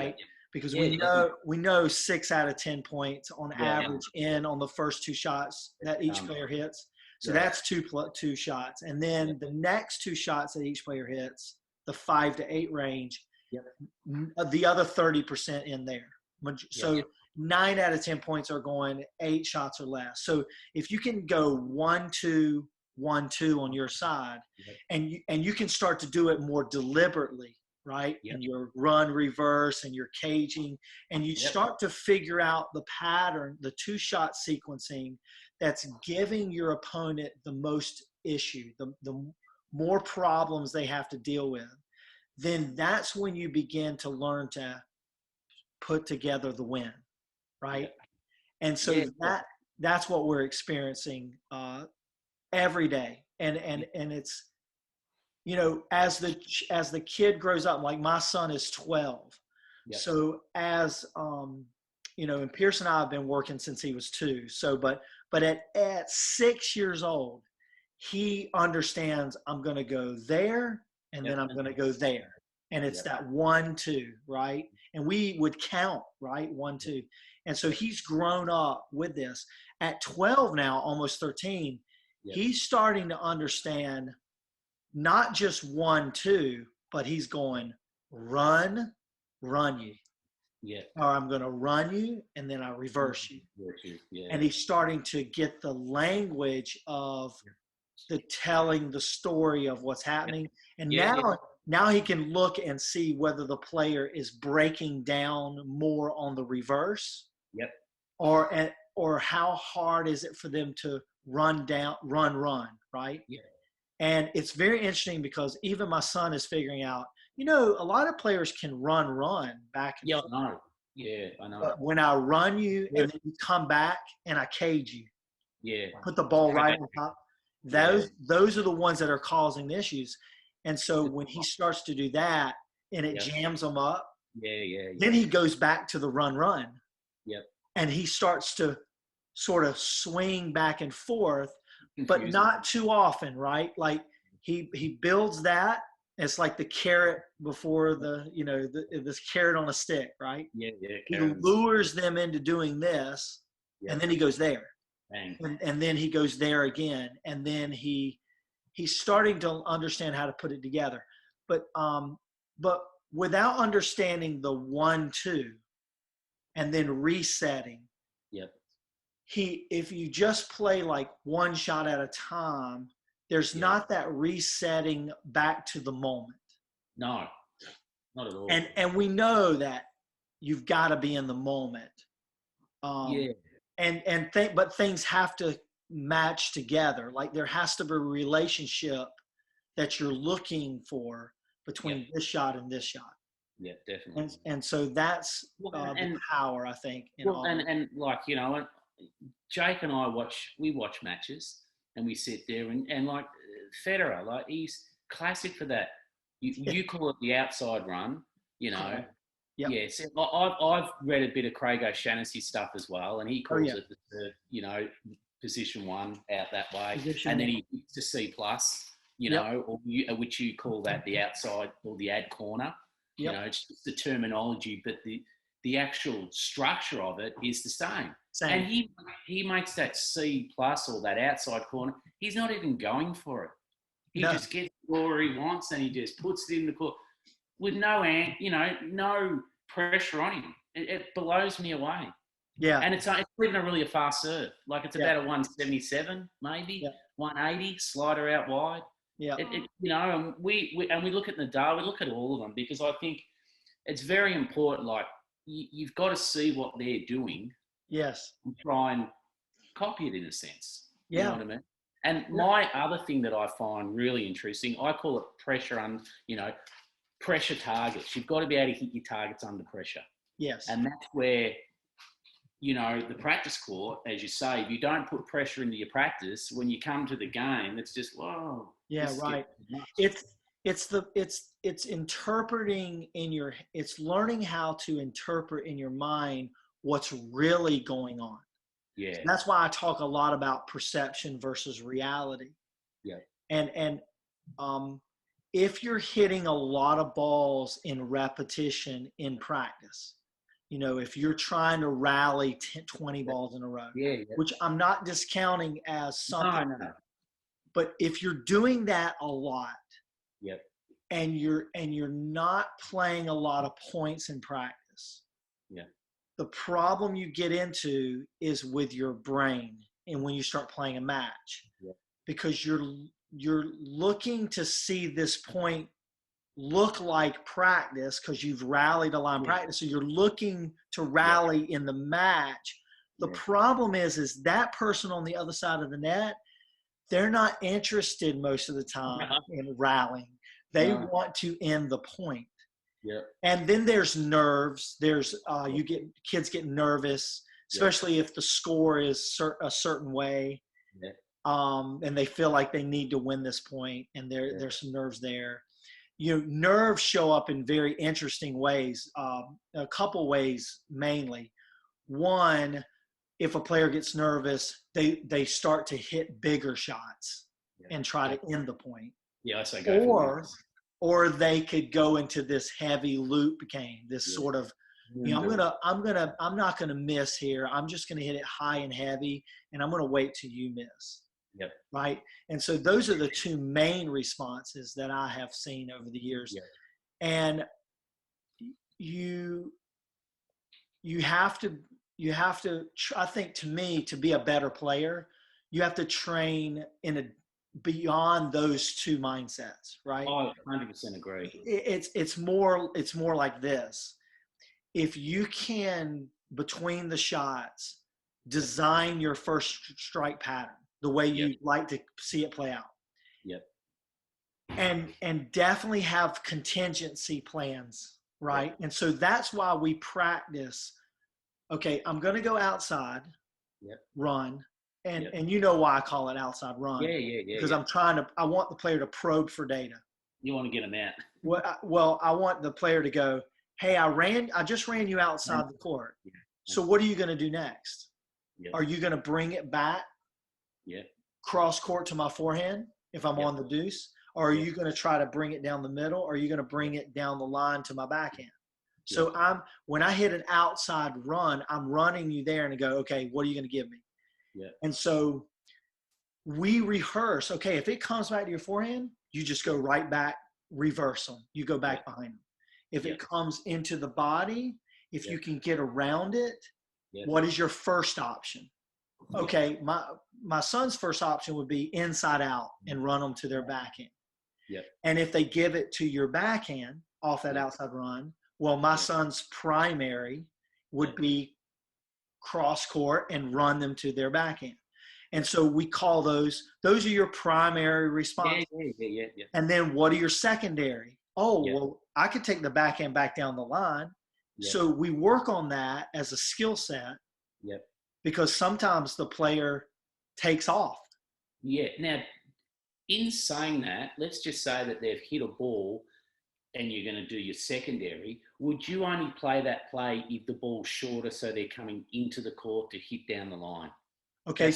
right? Because Yeah, we know 6 out of 10 points on yeah, average in on the first 2 shots that each player hits. So yeah, that's two shots, and then the next 2 shots that each player hits, the 5 to 8 range, yeah, the other 30% in there. yeah, So 9 out of 10 points are going 8 shots or less. So if you can go 1-2, 1-2 on your side, yeah, and you can start to do it more deliberately, right? yeah, And your run reverse and your caging, and you yeah, start to figure out the pattern, the 2 shot sequencing that's giving your opponent the most issue, the more problems they have to deal with, then that's when you begin to learn to put together the win, yeah, right? And so yeah, that's what we're experiencing every day, and it's, as the kid grows up, like my son is 12, yeah, so as and Pierce and I have been working since he was 2, so but at 6 years old, he understands I'm going to go there and yeah, then I'm going to go there, and it's yeah, that 1-2, right? And we would count, right, 1-2, and so yeah, he's grown up with this. At 12 now, almost 13, yeah, he's starting to understand not just 1-2, but he's going run, run you, yeah, or I'm going to run you and then I reverse you. yeah, And he's starting to get the language of the telling the story of what's happening. And yeah, yeah, now he can look and see whether the player is breaking down more on the reverse, yep, or how hard is it for them to run down, run, right? yeah, And it's very interesting because even my son is figuring out, a lot of players can run back and yeah, forth. I know. Yeah, I know. But when I run you Yeah, and then you come back and I cage you, yeah, put the ball right on top, yeah, those are the ones that are causing the issues. And so when he starts to do that and it yeah, jams him up, yeah, yeah, then yeah, he goes back to the run yep. and he starts to sort of swing back and forth, but Confusing. not too often, right? Like he builds that. It's like the carrot before this carrot on a stick, right? Yeah, yeah, He Karen's. lures them into doing this, Yep. and then he goes there, Bang. and then he goes there again, and then he's starting to understand how to put it together, but without understanding the 1-2 and then resetting, Yep. if you just play like one shot at a time, there's Yeah. not that resetting back to the moment. No, not at all. And we know that you've got to be in the moment. Yeah. But things have to match together. Like there has to be a relationship that you're looking for between Yep. this shot and this shot. Yeah, definitely. And so that's Well, the power, I think, in well, all. and like Jake and I watch matches and we sit there and like Federer, like he's classic for that. You call it the outside run, Correct. Yep. Yeah, so I've read a bit of Craig O'Shaughnessy stuff as well, and he calls it the position 1 out that way, and then he gets to C plus, or which you call that the outside or the ad corner. Yep. It's just the terminology, but the actual structure of it is the same. Same. And he makes that C plus or that outside corner. He's not even going for it. He just gets where he wants and he just puts it in the court with no pressure on him. It blows me away. Yeah. And it's even really a fast serve. Like it's about a 177 maybe, 180 slider out wide. Yeah. And we look at Nadal, we look at all of them because I think it's very important. Like you've got to see what they're doing. Yes. And try and copy it in a sense. Yeah. You know what I mean? And my other thing that I find really interesting, I call it pressure targets. You've got to be able to hit your targets under pressure. Yes. And that's where, the practice court, as you say, if you don't put pressure into your practice, when you come to the game, it's just, whoa. Yeah, right. It's interpreting it's learning how to interpret in your mind what's really going on. Yeah. So that's why I talk a lot about perception versus reality. Yeah. And if you're hitting a lot of balls in repetition in practice, if you're trying to rally 10, 20 balls in a row, which I'm not discounting as something, No. But if you're doing that a lot, Yep. and you're not playing a lot of points in practice, the problem you get into is with your brain, and when you start playing a match, because you're looking to see this point look like practice because you've rallied a lot in practice, so you're looking to rally in the match. The problem is that person on the other side of the net, they're not interested most of the time in rallying. They want to end the point. And then there's nerves. There's kids get nervous, especially if the score is a certain way, and they feel like they need to win this point, and there's some nerves there. Nerves show up in very interesting ways. A couple ways mainly. One, if a player gets nervous, they start to hit bigger shots and try to end the point. So go or they could go into this heavy loop game, this sort of, I'm not gonna miss here. I'm just gonna hit it high and heavy, and I'm gonna wait till you miss. Right. And so those are the two main responses that I have seen over the years. And you have to, I think, to me, to be a better player, you have to train beyond those two mindsets, right? 100% agree. It's more like this. If you can, between the shots, design your first strike pattern the way you like to see it play out. And definitely have contingency plans, right? And so that's why we practice. Okay, I'm going to go outside, run. And you know why I call it outside run. Because I want the player to probe for data. You want to get them out. Well, I want the player to go, hey, I just ran you outside the court. So what are you going to do next? Are you going to bring it back cross court to my forehand if I'm on the deuce? Or are you going to try to bring it down the middle? Or are you going to bring it down the line to my backhand? So when I hit an outside run, I'm running you there and go, okay, what are you going to give me? And so we rehearse. Okay, if it comes back to your forehand, you just go right back, reverse them. You go back behind them. If it comes into the body, if you can get around it, what is your first option? Okay, my son's first option would be inside out and run them to their backhand. And if they give it to your backhand off that outside run, well, my son's primary would be cross court and run them to their backhand. And so we call those are your primary responses. And then what are your secondary? Well, I could take the backhand back down the line. So we work on that as a skill set. Because sometimes the player takes off. Now, in saying that, let's just say that they've hit a ball and you're going to do your secondary. Would you only play that play if the ball's shorter so they're coming into the court to hit down the line? Okay.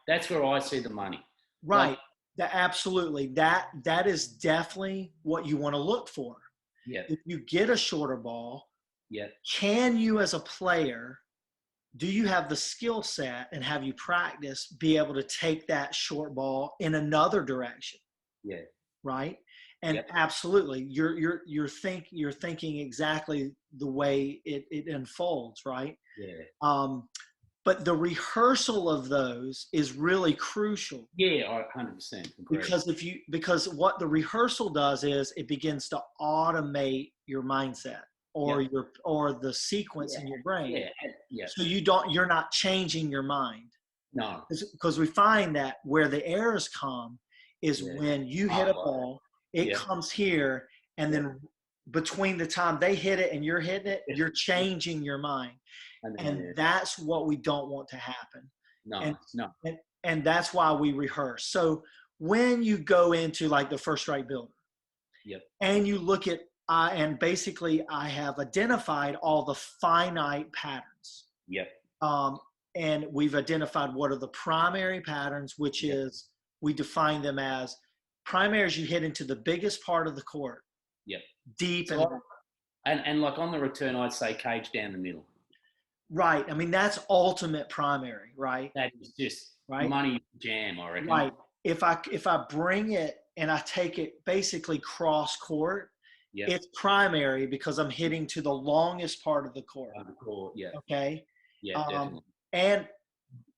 That's where I see the money. Right. Absolutely. That is definitely what you want to look for. If you get a shorter ball, can you as a player, do you have the skill set and have you practice be able to take that short ball in another direction? Right. And absolutely, you're thinking exactly the way it unfolds, right? But the rehearsal of those is really crucial. I 100% agree. Because what the rehearsal does is it begins to automate your mindset or the sequence in your brain. So you're not changing your mind. No. Because we find that where the errors come is when you hit a ball, it comes here, and then between the time they hit it and you're hitting it, you're changing your mind. And that's what we don't want to happen. And that's why we rehearse. So when you go into like the first strike builder and you look at, and basically I have identified all the finite patterns. And we've identified what are the primary patterns, which is, we define them as primary is you hit into the biggest part of the court. Yep. Deep. So and like on the return, I'd say cage down the middle. Right. I mean, that's ultimate primary, right? That is just right. Money jam, I reckon. Right. If I bring it and I take it basically cross court, it's primary because I'm hitting to the longest part of the court. Yeah. Okay. Yeah, definitely. And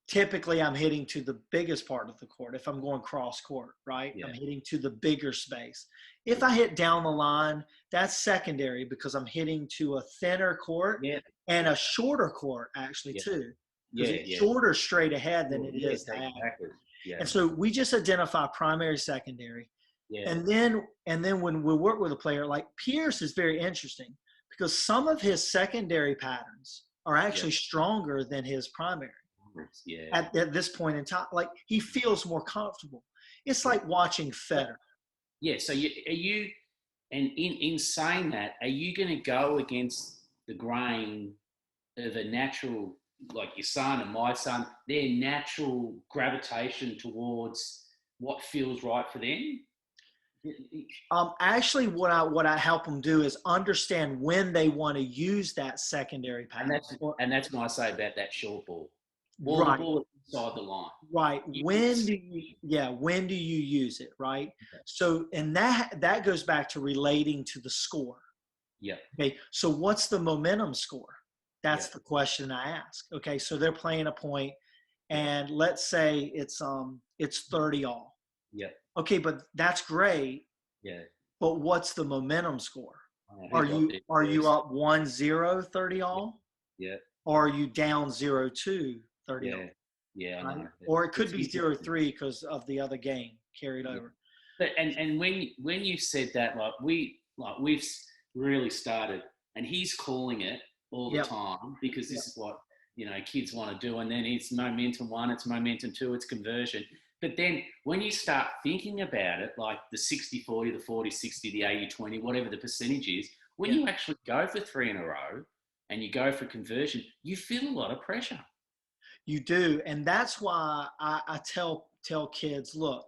typically I'm hitting to the biggest part of the court if I'm going cross court, right? I'm hitting to the bigger space. If I hit down the line, that's secondary because I'm hitting to a thinner court and a shorter court actually too. It's shorter straight ahead than it is diagonal. Exactly. Yeah. And so we just identify primary, secondary. Yeah. And then when we work with a player like Pierce is very interesting because some of his secondary patterns are actually stronger than his primary. Yeah. At this point in time, like he feels more comfortable. It's like watching Federer. Yeah. So in saying that, are you going to go against the grain of a natural, like your son and my son, their natural gravitation towards what feels right for them? Actually, what I help them do is understand when they want to use that secondary pattern. And that's when I say about that short ball. The ball inside the line. Right. When do you use it? Right. Okay. So, and that goes back to relating to the score. Yeah. Okay. So what's the momentum score? That's the question I ask. Okay. So they're playing a point and let's say it's 30 all. Yeah. Okay. But that's great. Yeah. But what's the momentum score? Are you up 1-0 30 all? Yeah. Or are you down 0-2 30 all? Yeah. Right? Or it could be 0-3 because of the other game carried over. But and when you said that, we've really started, and he's calling it all the time because this is what kids want to do, and then it's momentum 1, it's momentum 2, it's conversion. But then when you start thinking about it, like the 60-40, the 40-60, the 80-20, whatever the percentage is, when you actually go for 3 in a row and you go for conversion, you feel a lot of pressure. You do, and that's why I tell kids, look,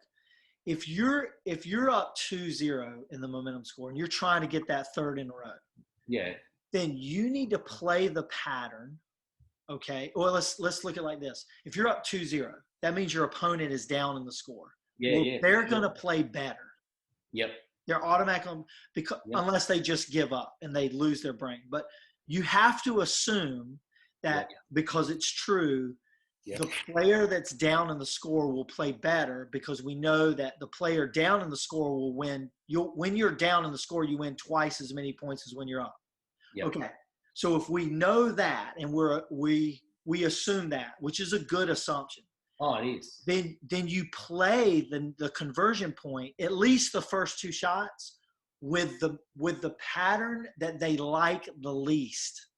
if you're up 2-0 in the momentum score and you're trying to get that third in a row, then you need to play the pattern. Okay, well let's look at it like this. If you're up 2-0, that means your opponent is down in the score. They're going to play better. Yep. They're automatically because unless they just give up and they lose their brain. But you have to assume that because it's true. The player that's down in the score will play better because we know that the player down in the score will win. When you're down in the score, you win twice as many points as when you're up. Yep. Okay. So if we know that and we assume that, which is a good assumption. Oh, it is. Then you play the conversion point, at least the first 2 shots, with the pattern that they like the least.